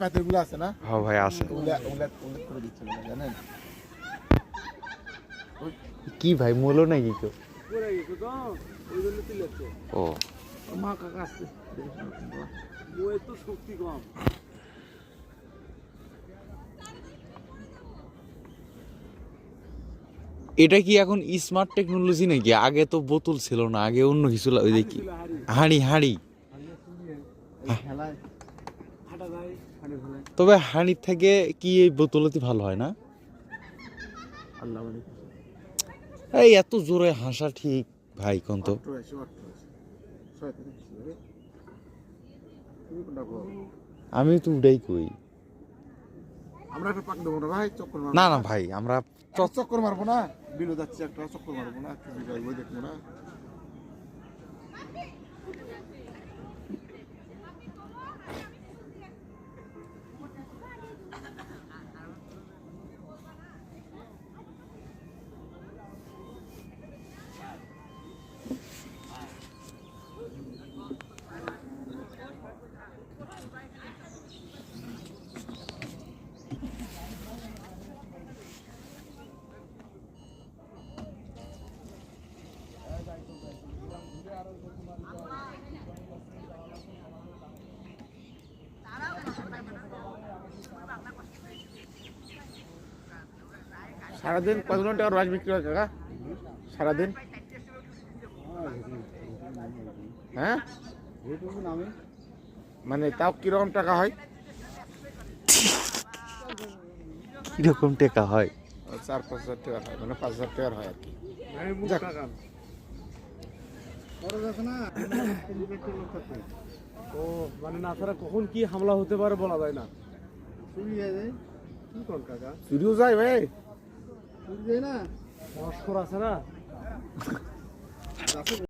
পাতিগুলো আছে না? হ্যাঁ ভাই আছে। করে দিচ্ছে জানেন? কি ভাই মূল্য নাকি তো? ও মা কাকা আসছে তো শক্তি কম। এটা কি এখন স্মার্ট টেকনোলজি নাকি? আগে তো বোতল ছিল না, আগে অন্য কিছু ওই দেখি হাঁড়ি হাঁড়ি। তবে হাঁড়ির থেকে কি এই বোতলতি ভালো হয় না? এই এত জোরে হাসা ঠিক ভাই কোন তো? আমি তো উঠাই কই। আমরা একটা পাক দেবো না ভাই, চক্কর মারবো না না ভাই, আমরা চক্কর মারবো না, বিলো যাচ্ছি একটা চক্কর মারবো না, কিছু যাইবো দেখবো না। সারাদিন কতজন টাকার মাছ বিক্রি হয় কাকা? সারাদিন হ্যাঁ, মানে তাও কিরকম টাকা হয়? কিরকম টাকা হয়? 4-5 হাজার টাকা হয়, মানে 5,000 টাকার হয় আর কি। ও মানে না ছাড়া কখন কি হামলা হতে পারে বলা যায় না। চুরিও যায় ভাই, মস্কর আছে না।